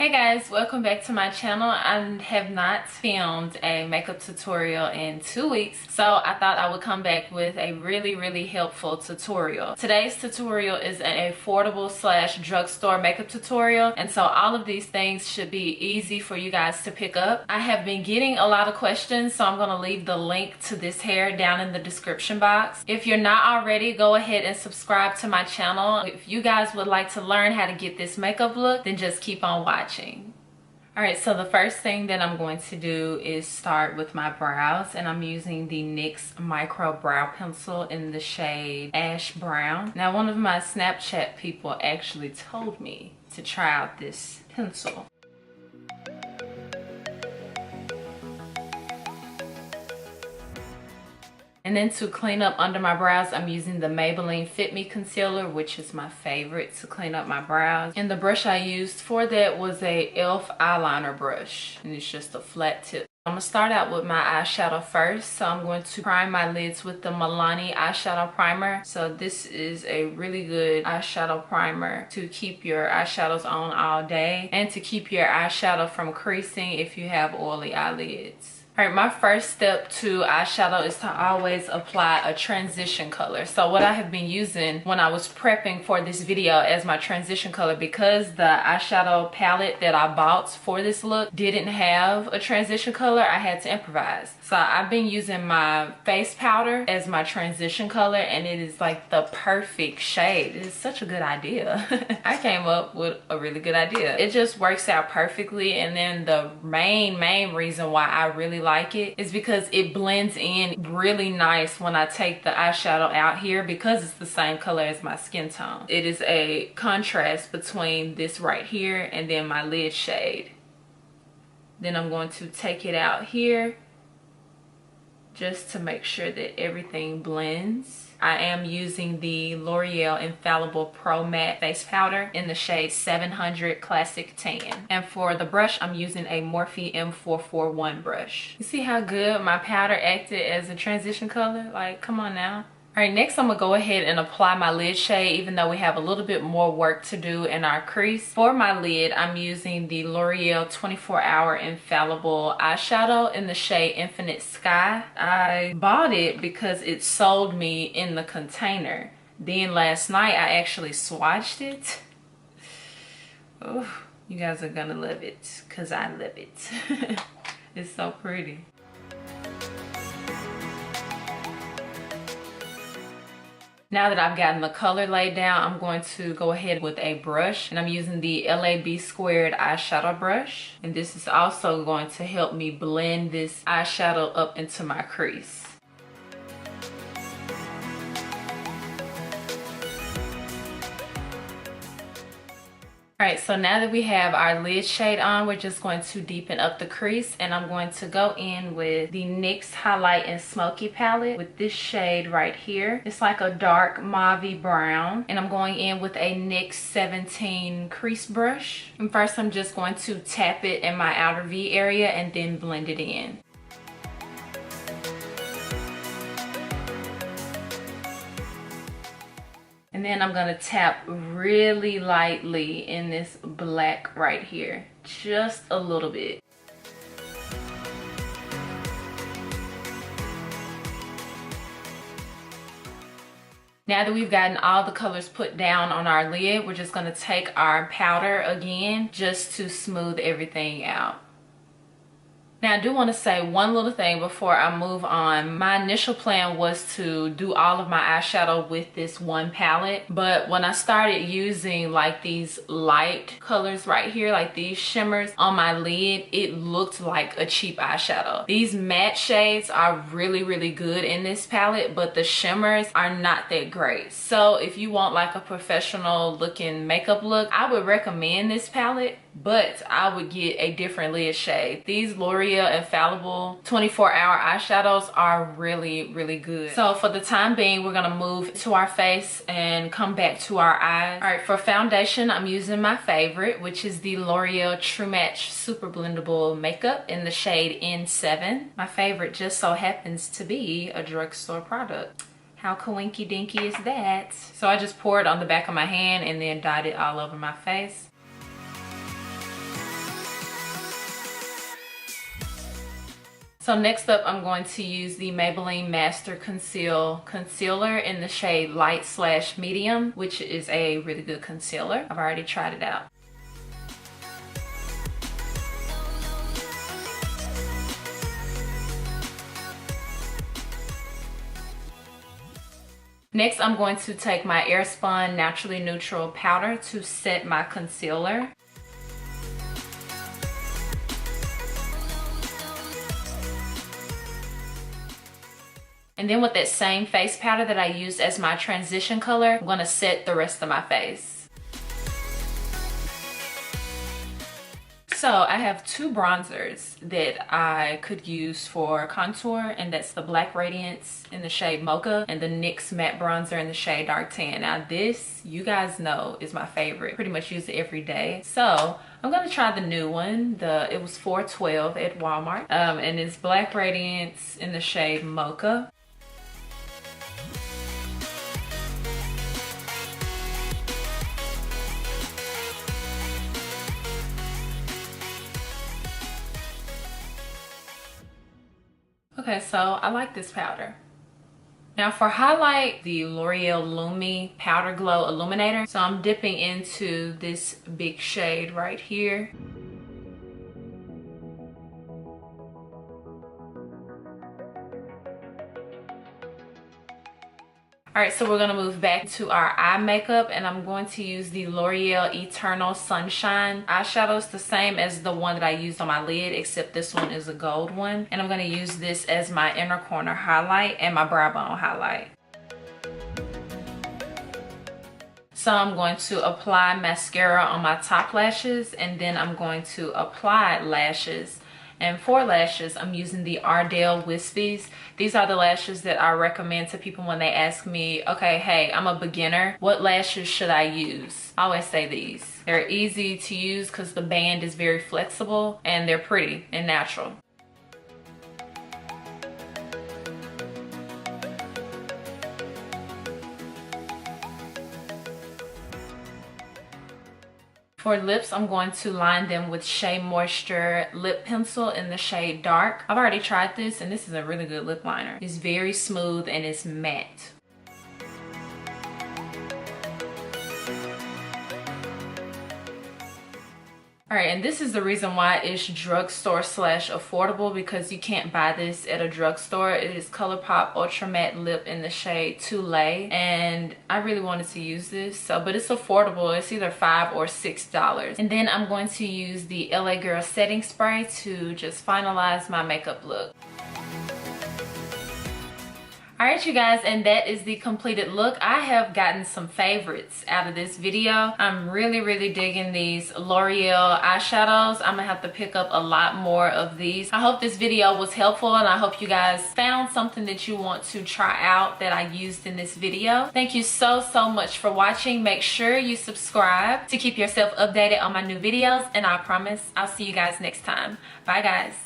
Hey guys, welcome back to my channel. I have not filmed a makeup tutorial in 2 weeks, so I thought I would come back with a really helpful tutorial. Today's tutorial is an affordable / drugstore makeup tutorial, and so all of these things should be easy for you guys to pick up. I have been getting a lot of questions, so I'm going to leave the link to this hair down in the description box. If you're not already, go ahead and subscribe to my channel. If you guys would like to learn how to get this makeup look, then just keep on watching. Alright, so the first thing that I'm going to do is start with my brows, and I'm using the NYX Micro Brow Pencil in the shade Ash Brown. Now, one of my Snapchat people actually told me to try out this pencil. And then to clean up under my brows, I'm using the Maybelline Fit Me Concealer, which is my favorite to clean up my brows. And the brush I used for that was a e.l.f. eyeliner brush, and it's just a flat tip. I'm going to start out with my eyeshadow first. So I'm going to prime my lids with the Milani eyeshadow primer. So this is a really good eyeshadow primer to keep your eyeshadows on all day and to keep your eyeshadow from creasing if you have oily eyelids. Alright, my first step to eyeshadow is to always apply a transition color. So what I have been using when I was prepping for this video as my transition color, because the eyeshadow palette that I bought for this look didn't have a transition color, I had to improvise. So I've been using my face powder as my transition color, and it is like the perfect shade. It's such a good idea. I came up with a really good idea. It just works out perfectly, and then the main reason why I really like it is because it blends in really nice when I take the eyeshadow out here, because it's the same color as my skin tone. It is a contrast between this right here and then my lid shade. Then I'm going to take it out here just to make sure that everything blends. I am using the Loreal Infallible Pro Matte Face Powder in the shade 700 Classic Tan. And for the brush, I'm using a Morphe M441 brush. You see how good my powder acted as a transition color? Like, come on now. Alright, next I'm going to go ahead and apply my lid shade, even though we have a little bit more work to do in our crease. For my lid, I'm using the L'Oreal 24-Hour Infallible Eyeshadow in the shade Infinite Sky. I bought it because it sold me in the container. Then last night I actually swatched it. Oh, you guys are going to love it because I love it. It's so pretty. Now that I've gotten the color laid down, I'm going to go ahead with a brush, and I'm using the LAB Squared eyeshadow brush. And this is also going to help me blend this eyeshadow up into my crease. Alright, so now that we have our lid shade on, we're just going to deepen up the crease, and I'm going to go in with the NYX Highlight and Smoky palette with this shade right here. It's like a dark mauve brown, and I'm going in with a NYX 17 crease brush. And first I'm just going to tap it in my outer V area and then blend it in. And then I'm going to tap really lightly in this black right here, just a little bit. Now that we've gotten all the colors put down on our lid, we're just going to take our powder again just to smooth everything out. Now, I do want to say one little thing before I move on. My initial plan was to do all of my eyeshadow with this one palette, but when I started using like these light colors right here, like these shimmers on my lid, it looked like a cheap eyeshadow. These matte shades are really good in this palette, but the shimmers are not that great. So if you want like a professional looking makeup look, I would recommend this palette, but I would get a different lid shade. These L'Oreal Infallible 24-Hour eyeshadows are really good. So for the time being, we're gonna move to our face and come back to our eyes. All right, for foundation, I'm using my favorite, which is the L'Oreal True Match Super Blendable Makeup in the shade N7. My favorite just so happens to be a drugstore product. How coinky dinky is that? So I just pour it on the back of my hand and then dot it all over my face. So next up, I'm going to use the Maybelline Master Conceal Concealer in the shade Light/Medium, which is a really good concealer. I've already tried it out. Next, I'm going to take my Airspun Naturally Neutral powder to set my concealer. And then with that same face powder that I used as my transition color, I'm going to set the rest of my face. So I have two bronzers that I could use for contour, and that's the Black Radiance in the shade Mocha and the NYX Matte Bronzer in the shade Dark Tan. Now this, you guys know, is my favorite. Pretty much use it every day. So I'm gonna try the new one. It was $4.12 at Walmart, and it's Black Radiance in the shade Mocha. Okay, so I like this powder. Now for highlight, the L'Oreal Lumi Powder Glow Illuminator. So I'm dipping into this big shade right here. Alright, so we're going to move back to our eye makeup, and I'm going to use the L'Oreal Eternal Sunshine eyeshadow. It's the same as the one that I used on my lid, except this one is a gold one. And I'm going to use this as my inner corner highlight and my brow bone highlight. So I'm going to apply mascara on my top lashes, and then I'm going to apply lashes. And for lashes, I'm using the Ardell Wispies. These are the lashes that I recommend to people when they ask me, okay, hey, I'm a beginner, what lashes should I use? I always say these. They're easy to use because the band is very flexible, and they're pretty and natural. For lips, I'm going to line them with Shea Moisture Lip Pencil in the shade Dark. I've already tried this, and this is a really good lip liner. It's very smooth and it's matte. Alright, and this is the reason why it's drugstore / affordable, because you can't buy this at a drugstore. It is Colourpop Ultra Matte Lip in the shade Tulle, and I really wanted to use this, but it's affordable. It's either $5 or $6. And then I'm going to use the Allegro setting spray to just finalize my makeup look. Alright you guys, and that is the completed look. I have gotten some favorites out of this video. I'm really digging these L'Oreal eyeshadows. I'm gonna have to pick up a lot more of these. I hope this video was helpful, and I hope you guys found something that you want to try out that I used in this video. Thank you so much for watching. Make sure you subscribe to keep yourself updated on my new videos, and I promise I'll see you guys next time. Bye guys.